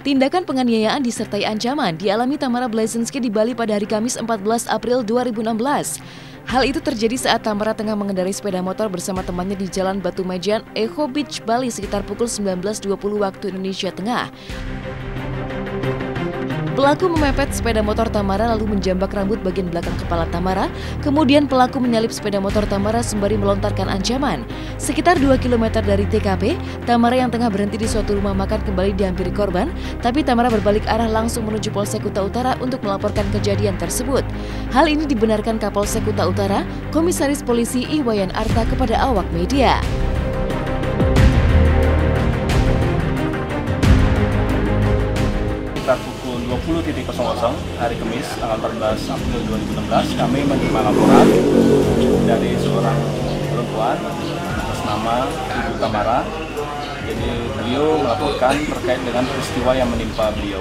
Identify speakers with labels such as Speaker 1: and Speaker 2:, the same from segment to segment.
Speaker 1: Tindakan penganiayaan disertai ancaman dialami Tamara Blazinski di Bali pada hari Kamis 14 April 2016. Hal itu terjadi saat Tamara tengah mengendarai sepeda motor bersama temannya di Jalan Batu Majan, Echo Beach, Bali sekitar pukul 19.20 waktu Indonesia Tengah. Pelaku memepet sepeda motor Tamara lalu menjambak rambut bagian belakang kepala Tamara. Kemudian pelaku menyalip sepeda motor Tamara sembari melontarkan ancaman. Sekitar 2 km dari TKP, Tamara yang tengah berhenti di suatu rumah makan kembali dihampiri korban. Tapi Tamara berbalik arah langsung menuju Polsek Kuta Utara untuk melaporkan kejadian tersebut. Hal ini dibenarkan Kapolsek Kuta Utara, Komisaris Polisi Iwayan Arta kepada awak media.
Speaker 2: Pukul 20.00 hari Kamis tanggal 14 April 2016 kami menerima laporan dari seorang perempuan atas nama Ibu Tamara. Jadi beliau melaporkan terkait dengan peristiwa yang menimpa beliau.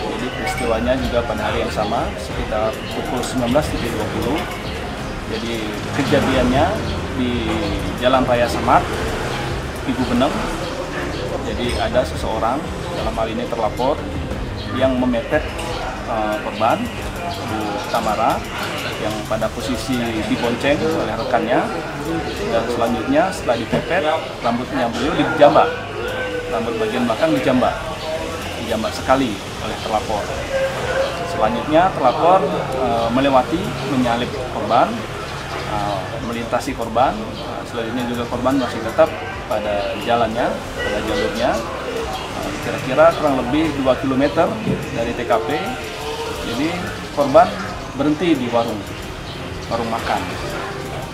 Speaker 2: Jadi peristiwanya juga pada hari yang sama sekitar pukul 19.20. Jadi kejadiannya di Jalan Raya Samad, Ibu Benem. Jadi ada seseorang, dalam hal ini terlapor, yang memepet korban Bu Tamara yang pada posisi dibonceng oleh rekannya, dan selanjutnya setelah dipepet rambutnya beliau dijambak, rambut bagian belakang dijambak sekali oleh terlapor. Selanjutnya terlapor melewati, menyalip korban, melintasi korban. Selanjutnya juga korban masih tetap pada jalannya, pada jalurnya. Kira-kira kurang lebih 2 km dari TKP. Jadi korban berhenti di warung makan.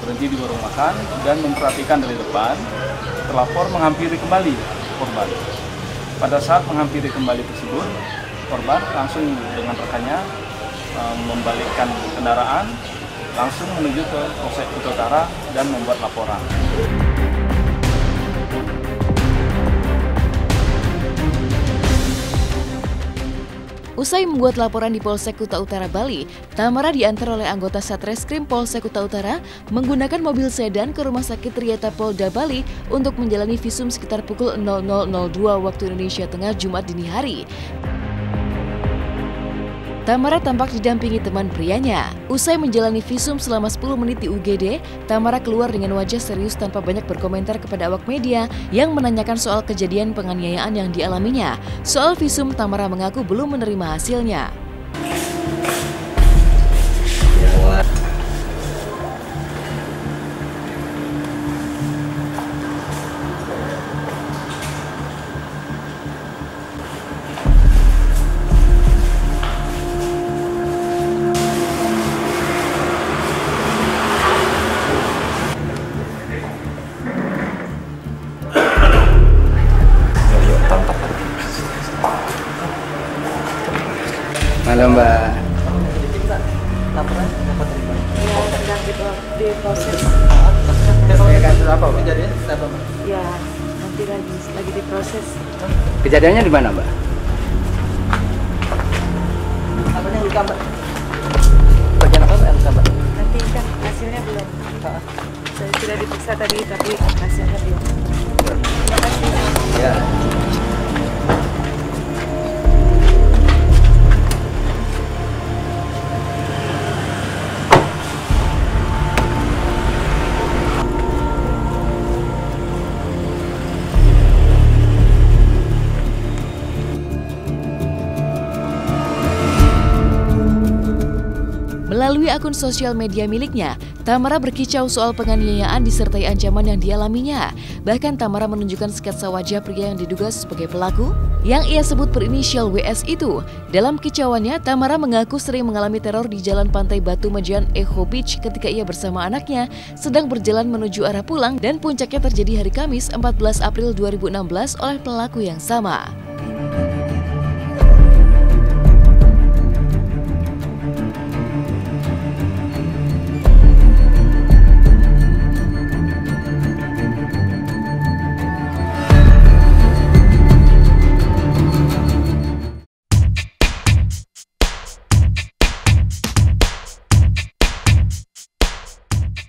Speaker 2: Berhenti di warung makan dan memperhatikan dari depan. Terlapor menghampiri kembali korban. Pada saat menghampiri kembali tersebut, korban langsung dengan rekannya membalikkan kendaraan, langsung menuju ke Polsek Kuta Utara dan membuat laporan.
Speaker 1: Usai membuat laporan di Polsek Kuta Utara, Bali, Tamara diantar oleh anggota Satreskrim Polsek Kuta Utara menggunakan mobil sedan ke Rumah Sakit Triata Polda Bali untuk menjalani visum sekitar pukul 00.02 waktu Indonesia Tengah Jumat dini hari. Tamara tampak didampingi teman prianya. Usai menjalani visum selama 10 menit di UGD, Tamara keluar dengan wajah serius tanpa banyak berkomentar kepada awak media yang menanyakan soal kejadian penganiayaan yang dialaminya. Soal visum, Tamara mengaku belum menerima hasilnya.
Speaker 3: Halo Mbak.
Speaker 4: Laporan dapat dari mana?
Speaker 5: Ya, sedang diproses.
Speaker 4: Kasus apa? Kejadiannya apa, Mbak?
Speaker 5: Ya, nanti lagi diproses.
Speaker 3: Kejadiannya di mana, Mbak?
Speaker 4: Apanya luka, Mbak? Bagian apa, Mbak? Luka, Mbak?
Speaker 5: Nanti kan hasilnya belum. Saya sudah diperiksa tadi, tapi hasilnya belum. Terima kasih.
Speaker 3: Ya.
Speaker 1: Melalui akun sosial media miliknya, Tamara berkicau soal penganiayaan disertai ancaman yang dialaminya. Bahkan Tamara menunjukkan sketsa wajah pria yang diduga sebagai pelaku, yang ia sebut berinisial WS itu. Dalam kicauannya, Tamara mengaku sering mengalami teror di Jalan Pantai Batu Majan, Echo Beach ketika ia bersama anaknya sedang berjalan menuju arah pulang, dan puncaknya terjadi hari Kamis 14 April 2016 oleh pelaku yang sama.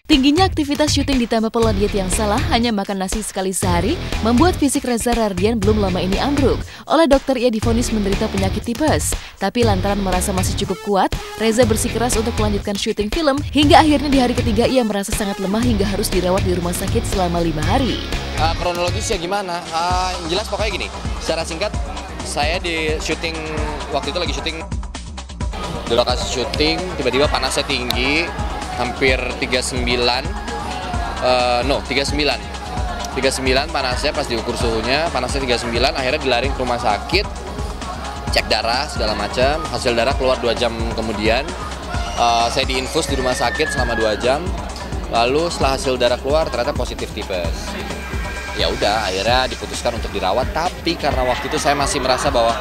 Speaker 1: Tingginya aktivitas syuting ditambah pola diet yang salah, hanya makan nasi sekali sehari, membuat fisik Reza Rahardian belum lama ini ambruk. Oleh dokter, ia divonis menderita penyakit tipes. Tapi lantaran merasa masih cukup kuat, Reza bersikeras untuk melanjutkan syuting film, hingga akhirnya di hari ketiga ia merasa sangat lemah hingga harus dirawat di rumah sakit selama 5 hari.
Speaker 6: Kronologisnya gimana? Yang jelas pokoknya gini, secara singkat, saya di syuting, waktu itu lagi syuting, di lokasi syuting, tiba-tiba panasnya tinggi, hampir 39 panasnya pas diukur suhunya, panasnya 39, akhirnya dilariin ke rumah sakit, cek darah segala macam, hasil darah keluar 2 jam kemudian, saya diinfus di rumah sakit selama 2 jam, lalu setelah hasil darah keluar ternyata positif tipes. Ya udah, akhirnya diputuskan untuk dirawat, tapi karena waktu itu saya masih merasa bahwa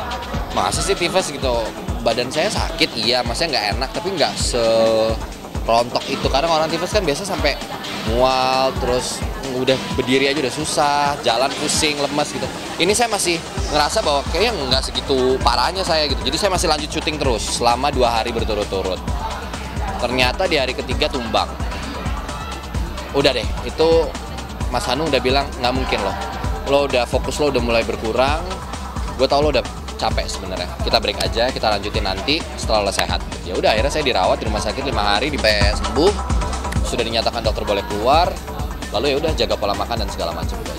Speaker 6: masa sih tipes gitu, badan saya sakit, iya, maksudnya nggak enak, tapi nggak rontok itu. Kadang orang tipes kan biasa sampai mual, terus udah berdiri aja udah susah, jalan pusing, lemas gitu. Ini saya masih ngerasa bahwa kayaknya nggak segitu parahnya saya gitu. Jadi saya masih lanjut syuting terus selama 2 hari berturut-turut. Ternyata di hari ketiga tumbang. Udah deh, itu Mas Hanung udah bilang nggak mungkin loh. Lo udah fokus, lo udah mulai berkurang. Gue tau lo udah capek sebenarnya. Kita break aja, kita lanjutin nanti setelah lo sehat. Ya udah, akhirnya saya dirawat di rumah sakit 5 hari sampai sembuh. Sudah dinyatakan dokter boleh keluar. Lalu ya udah jaga pola makan dan segala macam udah.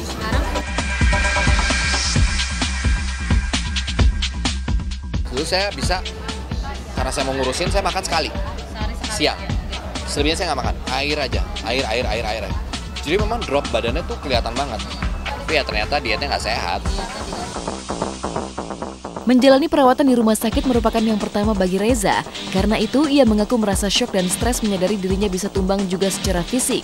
Speaker 6: Dulu saya bisa, karena saya mau ngurusin, saya makan sekali siang. Selebihnya saya nggak makan, air aja, air. Jadi memang drop badannya tuh kelihatan banget. Tapi ya ternyata dietnya nggak sehat.
Speaker 1: Menjalani perawatan di rumah sakit merupakan yang pertama bagi Reza. Karena itu, ia mengaku merasa syok dan stres menyadari dirinya bisa tumbang juga secara fisik.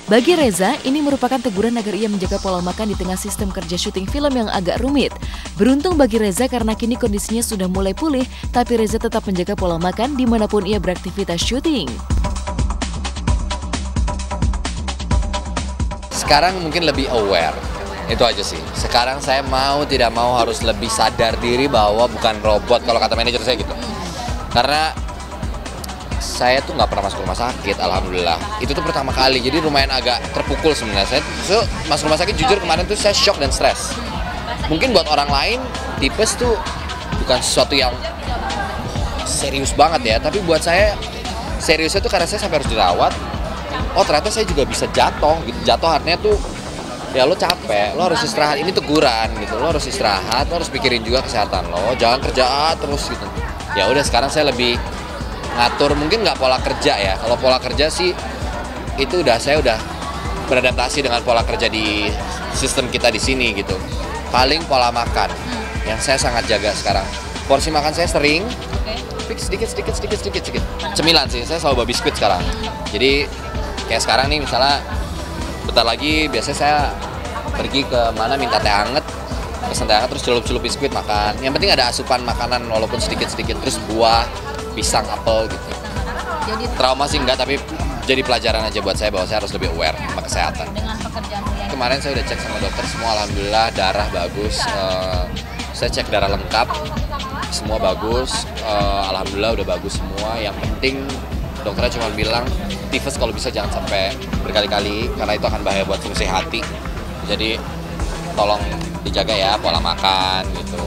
Speaker 1: Bagi Reza, ini merupakan teguran agar ia menjaga pola makan di tengah sistem kerja syuting film yang agak rumit. Beruntung bagi Reza karena kini kondisinya sudah mulai pulih, tapi Reza tetap menjaga pola makan dimanapun ia beraktivitas syuting.
Speaker 6: Sekarang mungkin lebih aware. Itu aja sih. Sekarang saya mau tidak mau harus lebih sadar diri bahwa bukan robot, kalau kata manajer saya gitu. Karena saya tuh nggak pernah masuk rumah sakit, alhamdulillah. Itu tuh pertama kali, jadi lumayan agak terpukul sebenarnya. Saya masuk rumah sakit, jujur kemarin tuh saya shock dan stres. Mungkin buat orang lain, tipes tuh bukan sesuatu yang serius banget ya. Tapi buat saya, seriusnya tuh karena saya sampai harus dirawat. Oh ternyata saya juga bisa jatuh gitu. Jatuh artinya tuh ya lo capek, lo harus istirahat, ini teguran gitu, lo harus istirahat, lo harus pikirin juga kesehatan lo, jangan kerja terus gitu. Ya udah, sekarang saya lebih ngatur, mungkin nggak pola kerja ya, kalau pola kerja sih itu saya udah beradaptasi dengan pola kerja di sistem kita di sini gitu. Paling pola makan yang saya sangat jaga sekarang, porsi makan saya sering, sedikit. Cemilan sih, saya selalu bawa biskuit sekarang. Jadi kayak sekarang nih misalnya, bentar lagi biasanya saya pergi ke mana minta teh anget, pesen teh anget terus celup-celup biskuit makan. Yang penting ada asupan makanan walaupun sedikit-sedikit, terus buah, pisang, apel gitu.
Speaker 7: Jadi
Speaker 6: trauma sih enggak, tapi jadi pelajaran aja buat saya bahwa saya harus lebih aware sama kesehatan.
Speaker 7: dengan pekerjaan yang
Speaker 6: Kemarin saya udah cek sama dokter semua, alhamdulillah darah bagus. Saya cek darah lengkap, semua bagus. Alhamdulillah udah bagus semua. Yang penting dokternya cuma bilang tifus kalau bisa jangan sampai berkali-kali karena itu akan bahaya buat fungsi hati. Jadi tolong dijaga ya pola makan gitu.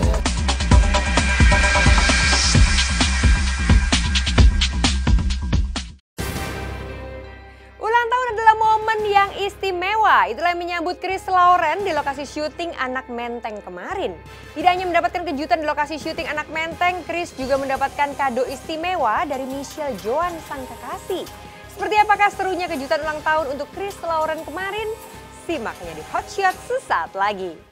Speaker 8: Ulang tahun adalah momen yang istimewa. Itulah yang menyambut Chris Lauren di lokasi syuting Anak Menteng kemarin. Tidak hanya mendapatkan kejutan di lokasi syuting Anak Menteng, Chris juga mendapatkan kado istimewa dari Michelle Joan sang kekasih. Seperti apakah serunya kejutan ulang tahun untuk Chris Lauren kemarin? Simaknya di Hot Shot sesaat lagi.